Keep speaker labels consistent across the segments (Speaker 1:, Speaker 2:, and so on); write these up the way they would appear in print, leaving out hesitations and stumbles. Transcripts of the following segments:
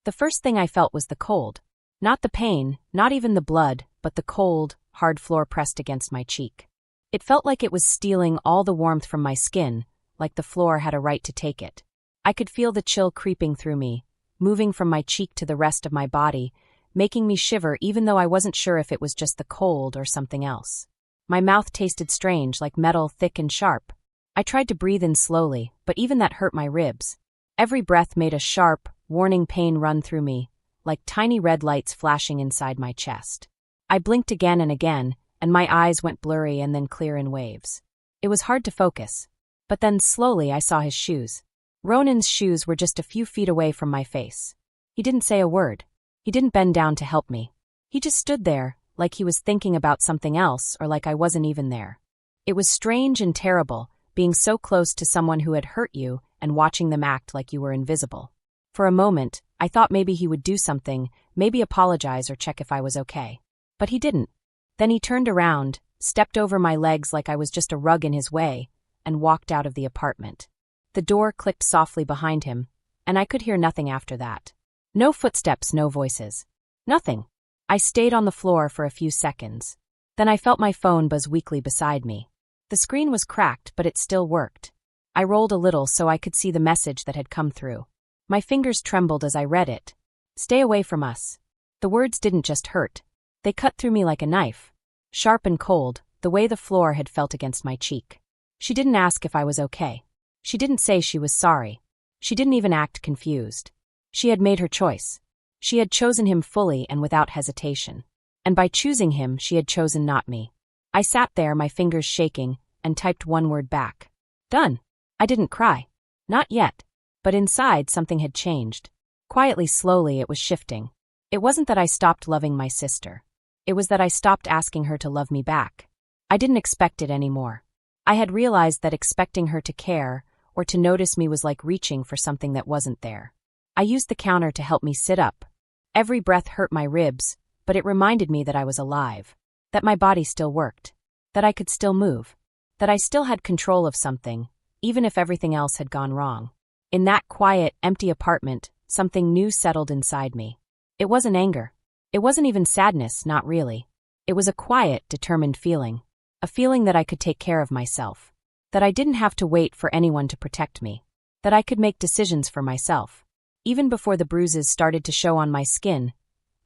Speaker 1: The first thing I felt was the cold. Not the pain, not even the blood, but the cold, hard floor pressed against my cheek. It felt like it was stealing all the warmth from my skin, like the floor had a right to take it. I could feel the chill creeping through me, moving from my cheek to the rest of my body, making me shiver even though I wasn't sure if it was just the cold or something else. My mouth tasted strange, like metal, thick and sharp. I tried to breathe in slowly, but even that hurt my ribs. Every breath made a sharp, warning pain run through me, like tiny red lights flashing inside my chest. I blinked again and again, and my eyes went blurry and then clear in waves. It was hard to focus. But then slowly I saw his shoes. Ronan's shoes were just a few feet away from my face. He didn't say a word. He didn't bend down to help me. He just stood there, like he was thinking about something else or like I wasn't even there. It was strange and terrible, being so close to someone who had hurt you and watching them act like you were invisible. For a moment, I thought maybe he would do something, maybe apologize or check if I was okay. But he didn't. Then he turned around, stepped over my legs like I was just a rug in his way, and walked out of the apartment. The door clicked softly behind him, and I could hear nothing after that. No footsteps, no voices. Nothing. I stayed on the floor for a few seconds. Then I felt my phone buzz weakly beside me. The screen was cracked, but it still worked. I rolled a little so I could see the message that had come through. My fingers trembled as I read it. Stay away from us. The words didn't just hurt. They cut through me like a knife. Sharp and cold, the way the floor had felt against my cheek. She didn't ask if I was okay. She didn't say she was sorry. She didn't even act confused. She had made her choice. She had chosen him fully and without hesitation. And by choosing him, she had chosen not me. I sat there, my fingers shaking, and typed one word back. Done. I didn't cry. Not yet. But inside, something had changed. Quietly, slowly, it was shifting. It wasn't that I stopped loving my sister. It was that I stopped asking her to love me back. I didn't expect it anymore. I had realized that expecting her to care or to notice me was like reaching for something that wasn't there. I used the counter to help me sit up. Every breath hurt my ribs, but it reminded me that I was alive, that my body still worked, that I could still move, that I still had control of something, even if everything else had gone wrong. In that quiet, empty apartment, something new settled inside me. It wasn't anger. It wasn't even sadness, not really. It was a quiet, determined feeling. A feeling that I could take care of myself. That I didn't have to wait for anyone to protect me. That I could make decisions for myself. Even before the bruises started to show on my skin,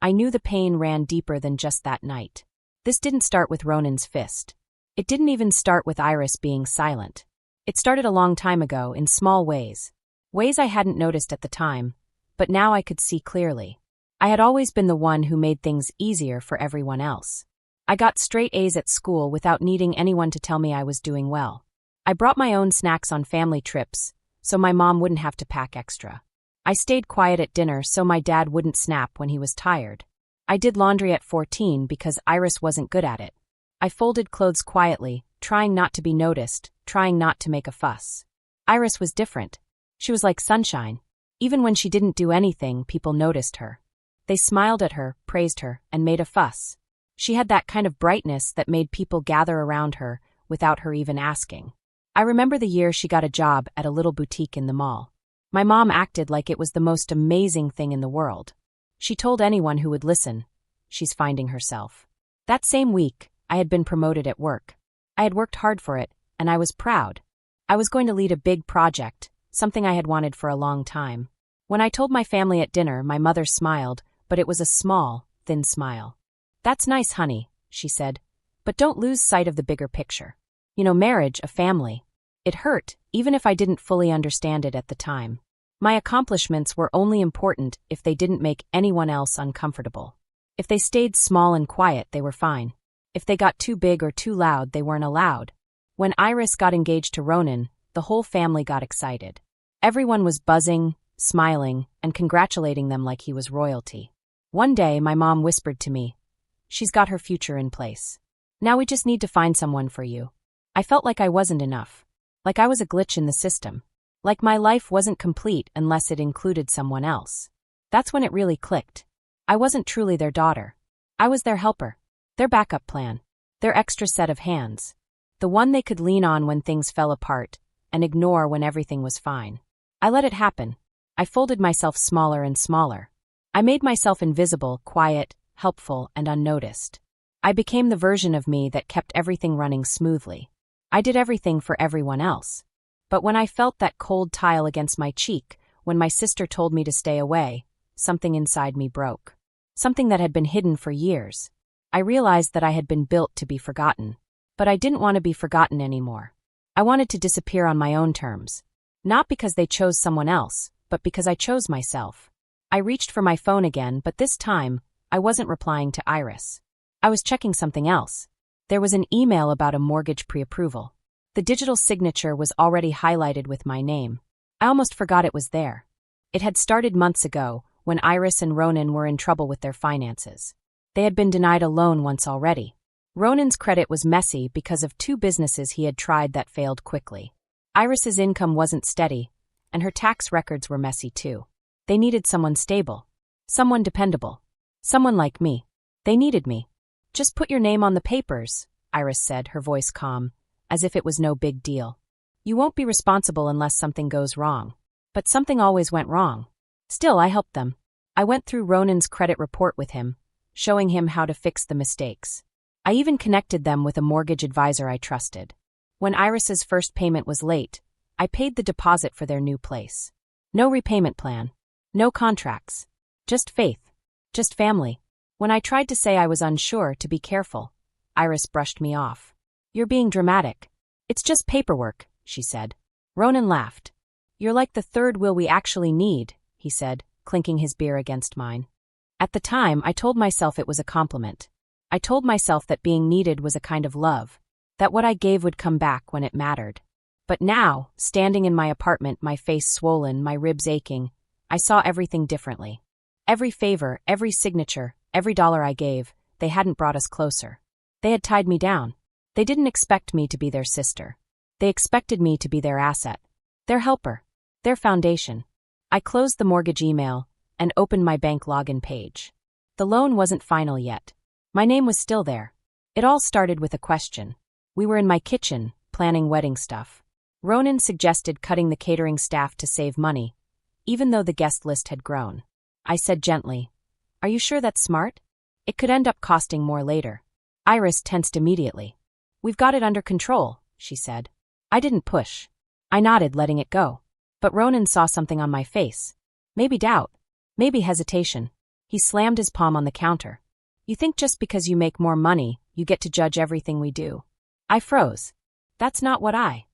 Speaker 1: I knew the pain ran deeper than just that night. This didn't start with Ronan's fist. It didn't even start with Iris being silent. It started a long time ago in small ways. Ways I hadn't noticed at the time, but now I could see clearly. I had always been the one who made things easier for everyone else. I got straight A's at school without needing anyone to tell me I was doing well. I brought my own snacks on family trips, so my mom wouldn't have to pack extra. I stayed quiet at dinner so my dad wouldn't snap when he was tired. I did laundry at 14 because Iris wasn't good at it. I folded clothes quietly, trying not to be noticed, trying not to make a fuss. Iris was different. She was like sunshine. Even when she didn't do anything, people noticed her. They smiled at her, praised her, and made a fuss. She had that kind of brightness that made people gather around her without her even asking. I remember the year she got a job at a little boutique in the mall. My mom acted like it was the most amazing thing in the world. She told anyone who would listen, she's finding herself. That same week, I had been promoted at work. I had worked hard for it, and I was proud. I was going to lead a big project, something I had wanted for a long time. When I told my family at dinner, my mother smiled, but it was a small, thin smile. That's nice, honey, she said, but don't lose sight of the bigger picture. You know, marriage, a family. It hurt, even if I didn't fully understand it at the time. My accomplishments were only important if they didn't make anyone else uncomfortable. If they stayed small and quiet, they were fine. If they got too big or too loud, they weren't allowed. When Iris got engaged to Ronan, the whole family got excited. Everyone was buzzing, smiling, and congratulating them like he was royalty. One day, my mom whispered to me, "She's got her future in place. Now we just need to find someone for you." I felt like I wasn't enough. Like I was a glitch in the system. Like my life wasn't complete unless it included someone else. That's when it really clicked. I wasn't truly their daughter. I was their helper. Their backup plan. Their extra set of hands. The one they could lean on when things fell apart, and ignore when everything was fine. I let it happen. I folded myself smaller and smaller. I made myself invisible, quiet, helpful, and unnoticed. I became the version of me that kept everything running smoothly. I did everything for everyone else. But when I felt that cold tile against my cheek, when my sister told me to stay away, something inside me broke. Something that had been hidden for years. I realized that I had been built to be forgotten. But I didn't want to be forgotten anymore. I wanted to disappear on my own terms. Not because they chose someone else, but because I chose myself. I reached for my phone again, but this time, I wasn't replying to Iris. I was checking something else. There was an email about a mortgage pre-approval. The digital signature was already highlighted with my name. I almost forgot it was there. It had started months ago, when Iris and Ronan were in trouble with their finances. They had been denied a loan once already. Ronan's credit was messy because of 2 businesses he had tried that failed quickly. Iris's income wasn't steady, and her tax records were messy too. They needed someone stable. Someone dependable. Someone like me. They needed me. Just put your name on the papers, Iris said, her voice calm, as if it was no big deal. You won't be responsible unless something goes wrong. But something always went wrong. Still, I helped them. I went through Ronan's credit report with him, showing him how to fix the mistakes. I even connected them with a mortgage advisor I trusted. When Iris's first payment was late, I paid the deposit for their new place. No repayment plan. No contracts. Just faith. Just family. When I tried to say I was unsure to be careful, Iris brushed me off. You're being dramatic. It's just paperwork, she said. Ronan laughed. You're like the third wheel we actually need, he said, clinking his beer against mine. At the time, I told myself it was a compliment. I told myself that being needed was a kind of love, that what I gave would come back when it mattered. But now, standing in my apartment, my face swollen, my ribs aching, I saw everything differently. Every favor, every signature, every dollar I gave, they hadn't brought us closer. They had tied me down. They didn't expect me to be their sister. They expected me to be their asset, their helper, their foundation. I closed the mortgage email and opened my bank login page. The loan wasn't final yet. My name was still there. It all started with a question. We were in my kitchen, planning wedding stuff. Ronan suggested cutting the catering staff to save money, even though the guest list had grown. I said gently, "Are you sure that's smart? It could end up costing more later." Iris tensed immediately. "We've got it under control," she said. I didn't push. I nodded, letting it go. But Ronan saw something on my face. Maybe doubt. Maybe hesitation. He slammed his palm on the counter. "You think just because you make more money, you get to judge everything we do?" I froze. "That's not what I..."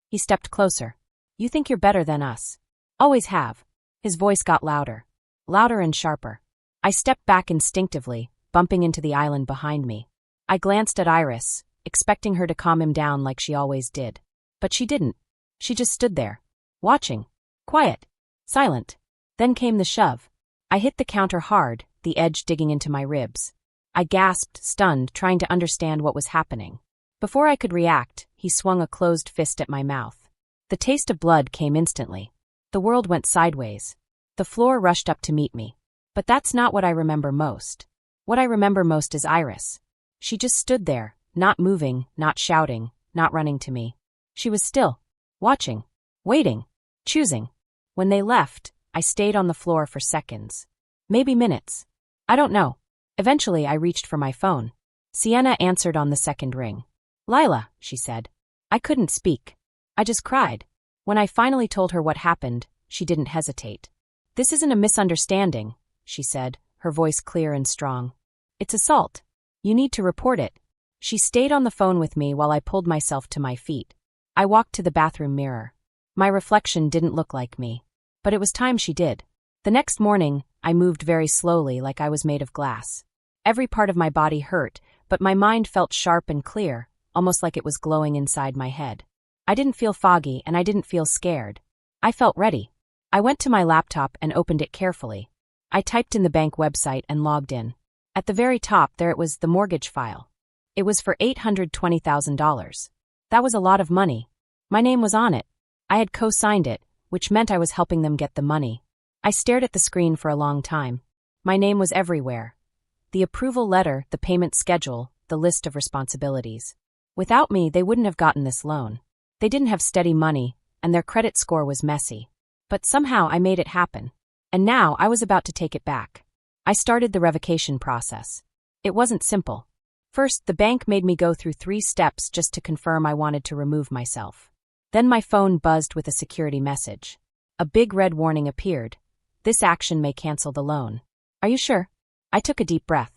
Speaker 1: He stepped closer. "You think you're better than us. Always have." His voice got louder. Louder and sharper. I stepped back instinctively, bumping into the island behind me. I glanced at Iris, expecting her to calm him down like she always did. But she didn't. She just stood there, watching. Quiet. Silent. Then came the shove. I hit the counter hard, the edge digging into my ribs. I gasped, stunned, trying to understand what was happening. Before I could react, he swung a closed fist at my mouth. The taste of blood came instantly. The world went sideways. The floor rushed up to meet me. But that's not what I remember most. What I remember most is Iris. She just stood there, not moving, not shouting, not running to me. She was still, watching, waiting, choosing. When they left, I stayed on the floor for seconds. Maybe minutes. I don't know. Eventually, I reached for my phone. Sienna answered on the second ring. "Lila," she said. I couldn't speak. I just cried. When I finally told her what happened, she didn't hesitate. "This isn't a misunderstanding," she said, her voice clear and strong. "It's assault. You need to report it." She stayed on the phone with me while I pulled myself to my feet. I walked to the bathroom mirror. My reflection didn't look like me. But it was time she did. The next morning, I moved very slowly, like I was made of glass. Every part of my body hurt, but my mind felt sharp and clear, almost like it was glowing inside my head. I didn't feel foggy, and I didn't feel scared. I felt ready. I went to my laptop and opened it carefully. I typed in the bank website and logged in. At the very top, there it was, the mortgage file. It was for $820,000. That was a lot of money. My name was on it. I had co-signed it, which meant I was helping them get the money. I stared at the screen for a long time. My name was everywhere. The approval letter, the payment schedule, the list of responsibilities. Without me, they wouldn't have gotten this loan. They didn't have steady money, and their credit score was messy. But somehow I made it happen. And now I was about to take it back. I started the revocation process. It wasn't simple. First, the bank made me go through 3 steps just to confirm I wanted to remove myself. Then my phone buzzed with a security message. A big red warning appeared. This action may cancel the loan. Are you sure? I took a deep breath.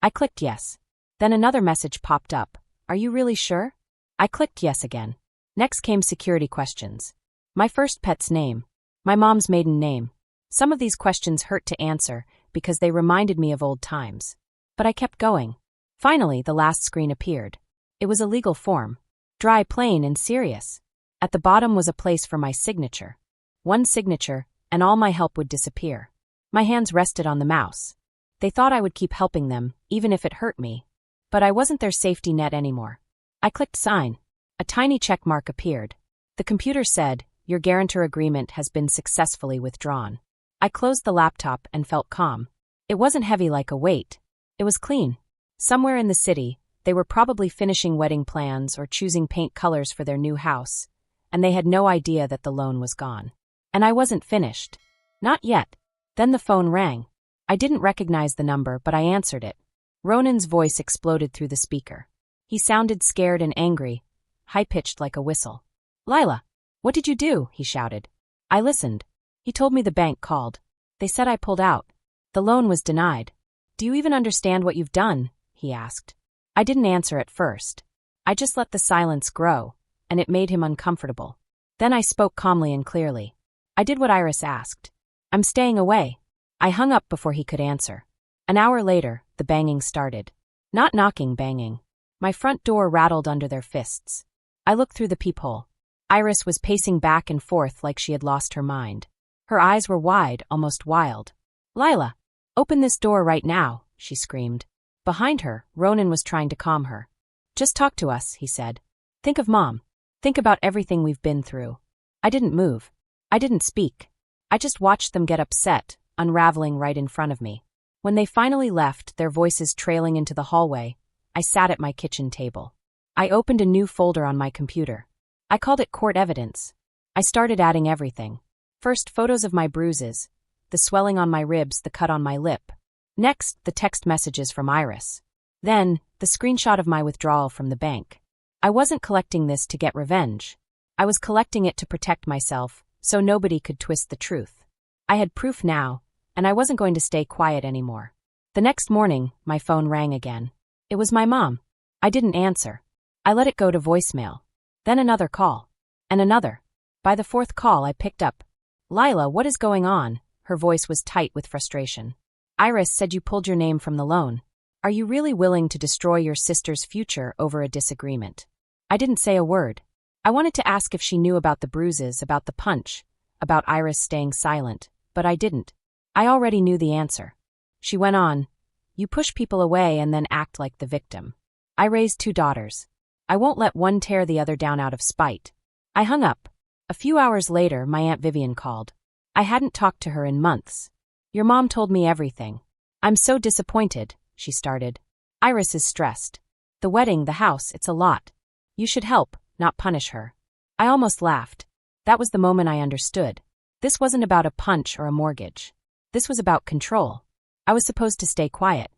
Speaker 1: I clicked yes. Then another message popped up. Are you really sure? I clicked yes again. Next came security questions. My first pet's name. My mom's maiden name. Some of these questions hurt to answer because they reminded me of old times. But I kept going. Finally, the last screen appeared. It was a legal form. Dry, plain, and serious. At the bottom was a place for my signature. One signature, and all my help would disappear. My hands rested on the mouse. They thought I would keep helping them, even if it hurt me. But I wasn't their safety net anymore. I clicked sign. A tiny check mark appeared. The computer said, "Your guarantor agreement has been successfully withdrawn." I closed the laptop and felt calm. It wasn't heavy like a weight. It was clean. Somewhere in the city, they were probably finishing wedding plans or choosing paint colors for their new house, and they had no idea that the loan was gone. And I wasn't finished. Not yet. Then the phone rang. I didn't recognize the number, but I answered it. Ronan's voice exploded through the speaker. He sounded scared and angry, high-pitched like a whistle. "Lila, what did you do?" he shouted. I listened. He told me the bank called. They said I pulled out. The loan was denied. "Do you even understand what you've done?" he asked. I didn't answer at first. I just let the silence grow, and it made him uncomfortable. Then I spoke calmly and clearly. I did what Iris asked. "I'm staying away." I hung up before he could answer. An hour later, the banging started. Not knocking, banging. My front door rattled under their fists. I looked through the peephole. Iris was pacing back and forth like she had lost her mind. Her eyes were wide, almost wild. "Lila, open this door right now," she screamed. Behind her, Ronan was trying to calm her. "Just talk to us," he said. "Think of Mom. Think about everything we've been through." I didn't move. I didn't speak. I just watched them get upset, unraveling right in front of me. When they finally left, their voices trailing into the hallway, I sat at my kitchen table. I opened a new folder on my computer. I called it Court Evidence. I started adding everything. First, photos of my bruises, the swelling on my ribs, the cut on my lip. Next, the text messages from Iris. Then, the screenshot of my withdrawal from the bank. I wasn't collecting this to get revenge. I was collecting it to protect myself, so nobody could twist the truth. I had proof now, and I wasn't going to stay quiet anymore. The next morning, my phone rang again. It was my mom. I didn't answer. I let it go to voicemail. Then another call. And another. By the 4th call, I picked up. "Lila, what is going on?" Her voice was tight with frustration. "Iris said you pulled your name from the loan. Are you really willing to destroy your sister's future over a disagreement?" I didn't say a word. I wanted to ask if she knew about the bruises, about the punch, about Iris staying silent, but I didn't. I already knew the answer. She went on, "You push people away and then act like the victim. I raised 2 daughters. I won't let one tear the other down out of spite." I hung up. A few hours later, my Aunt Vivian called. I hadn't talked to her in months. "Your mom told me everything. I'm so disappointed," she started. "Iris is stressed. The wedding, the house, it's a lot. You should help, not punish her." I almost laughed. That was the moment I understood. This wasn't about a punch or a mortgage. This was about control. I was supposed to stay quiet.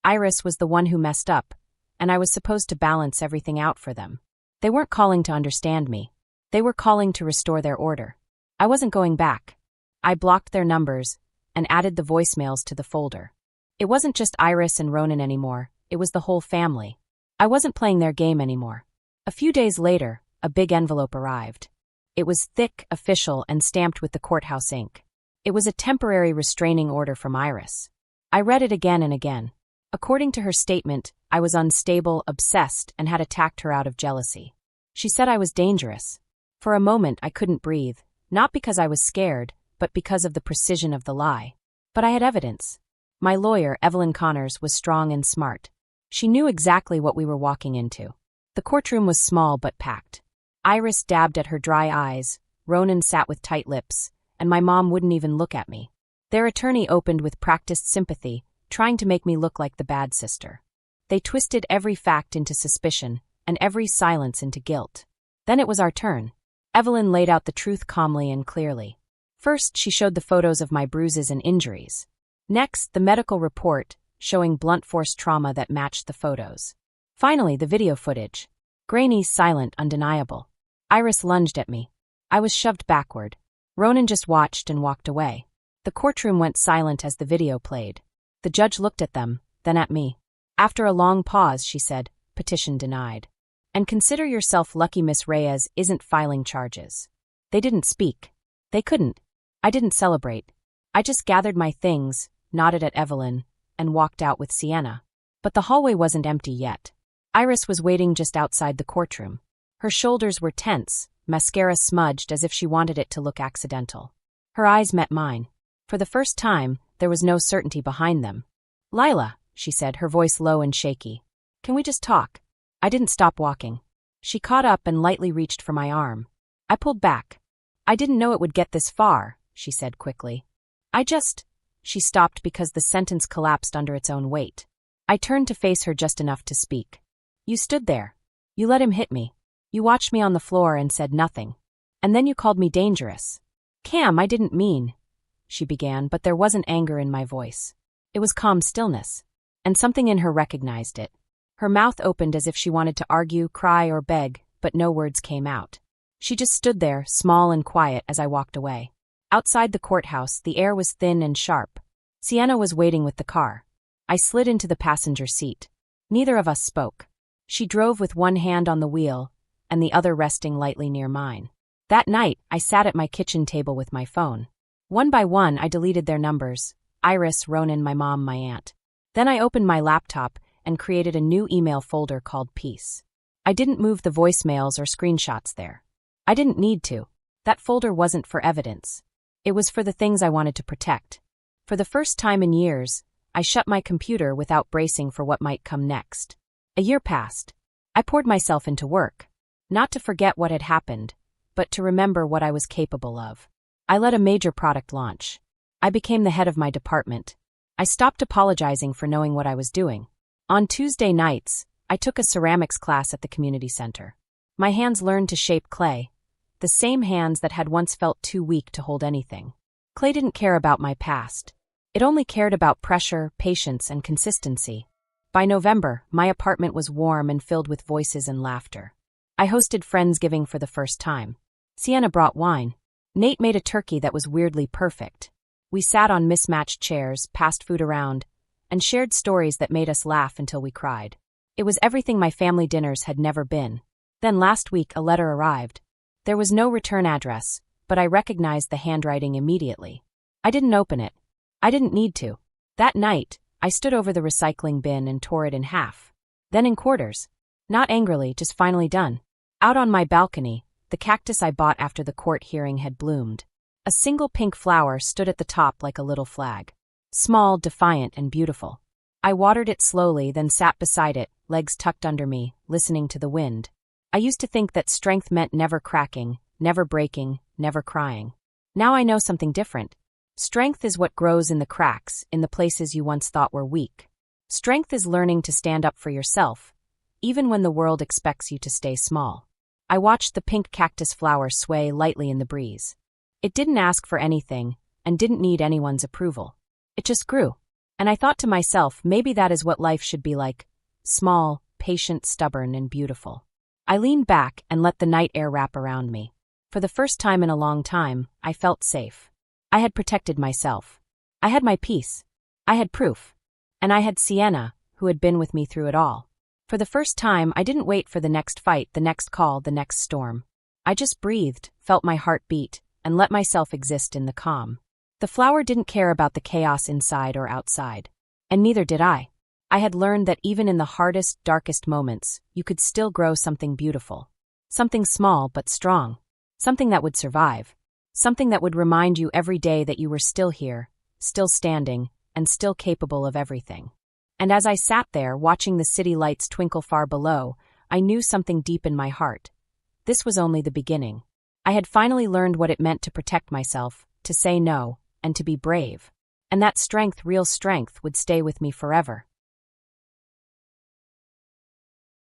Speaker 1: Iris was the one who messed up, and I was supposed to balance everything out for them. They weren't calling to understand me. They were calling to restore their order. I wasn't going back. I blocked their numbers and added the voicemails to the folder. It wasn't just Iris and Ronan anymore, it was the whole family. I wasn't playing their game anymore. A few days later, a big envelope arrived. It was thick, official, and stamped with the courthouse ink. It was a temporary restraining order from Iris. I read it again and again. According to her statement, I was unstable, obsessed, and had attacked her out of jealousy. She said I was dangerous. For a moment, I couldn't breathe, not because I was scared, but because of the precision of the lie. But I had evidence. My lawyer, Evelyn Connors, was strong and smart. She knew exactly what we were walking into. The courtroom was small but packed. Iris dabbed at her dry eyes, Ronan sat with tight lips, and my mom wouldn't even look at me. Their attorney opened with practiced sympathy, trying to make me look like the bad sister. They twisted every fact into suspicion, and every silence into guilt. Then it was our turn. Evelyn laid out the truth calmly and clearly. First, she showed the photos of my bruises and injuries. Next, the medical report, showing blunt force trauma that matched the photos. Finally, the video footage. Grainy, silent, undeniable. Iris lunged at me. I was shoved backward. Ronan just watched and walked away. The courtroom went silent as the video played. The judge looked at them, then at me. After a long pause, she said, "Petition denied. And consider yourself lucky Miss Reyes isn't filing charges." They didn't speak. They couldn't. I didn't celebrate. I just gathered my things, nodded at Evelyn, and walked out with Sienna. But the hallway wasn't empty yet. Iris was waiting just outside the courtroom. Her shoulders were tense, mascara smudged as if she wanted it to look accidental. Her eyes met mine. For the first time, there was no certainty behind them. "Lila," she said, her voice low and shaky. "Can we just talk?" I didn't stop walking. She caught up and lightly reached for my arm. I pulled back. "I didn't know it would get this far," she said quickly. She stopped because the sentence collapsed under its own weight. I turned to face her just enough to speak. "You stood there. You let him hit me. You watched me on the floor and said nothing. And then you called me dangerous." "Cam, I didn't mean," she began, but there wasn't anger in my voice. It was calm stillness. And something in her recognized it. Her mouth opened as if she wanted to argue, cry, or beg, but no words came out. She just stood there, small and quiet, as I walked away. Outside the courthouse, the air was thin and sharp. Sienna was waiting with the car. I slid into the passenger seat. Neither of us spoke. She drove with one hand on the wheel, and the other resting lightly near mine. That night, I sat at my kitchen table with my phone. One by one, I deleted their numbers: Iris, Ronan, my mom, my aunt. Then I opened my laptop and created a new email folder called Peace. I didn't move the voicemails or screenshots there. I didn't need to. That folder wasn't for evidence. It was for the things I wanted to protect. For the first time in years, I shut my computer without bracing for what might come next. A year passed. I poured myself into work. Not to forget what had happened, but to remember what I was capable of. I led a major product launch. I became the head of my department. I stopped apologizing for knowing what I was doing. On Tuesday nights, I took a ceramics class at the community center. My hands learned to shape clay, the same hands that had once felt too weak to hold anything. Clay didn't care about my past. It only cared about pressure, patience, and consistency. By November, my apartment was warm and filled with voices and laughter. I hosted Friendsgiving for the first time. Sienna brought wine. Nate made a turkey that was weirdly perfect. We sat on mismatched chairs, passed food around, and shared stories that made us laugh until we cried. It was everything my family dinners had never been. Then last week, a letter arrived. There was no return address, but I recognized the handwriting immediately. I didn't open it. I didn't need to. That night, I stood over the recycling bin and tore it in half. Then in quarters. Not angrily, just finally done. Out on my balcony, the cactus I bought after the court hearing had bloomed. A single pink flower stood at the top like a little flag. Small, defiant, and beautiful. I watered it slowly, then sat beside it, legs tucked under me, listening to the wind. I used to think that strength meant never cracking, never breaking, never crying. Now I know something different. Strength is what grows in the cracks, in the places you once thought were weak. Strength is learning to stand up for yourself, even when the world expects you to stay small. I watched the pink cactus flower sway lightly in the breeze. It didn't ask for anything, and didn't need anyone's approval. It just grew. And I thought to myself, maybe that is what life should be like. Small, patient, stubborn, and beautiful. I leaned back and let the night air wrap around me. For the first time in a long time, I felt safe. I had protected myself. I had my peace. I had proof. And I had Sienna, who had been with me through it all. For the first time, I didn't wait for the next fight, the next call, the next storm. I just breathed, felt my heart beat, and let myself exist in the calm. The flower didn't care about the chaos inside or outside. And neither did I. I had learned that even in the hardest, darkest moments, you could still grow something beautiful. Something small but strong. Something that would survive. Something that would remind you every day that you were still here, still standing, and still capable of everything. And as I sat there, watching the city lights twinkle far below, I knew something deep in my heart. This was only the beginning. I had finally learned what it meant to protect myself, to say no, and to be brave. And that strength, real strength, would stay with me forever.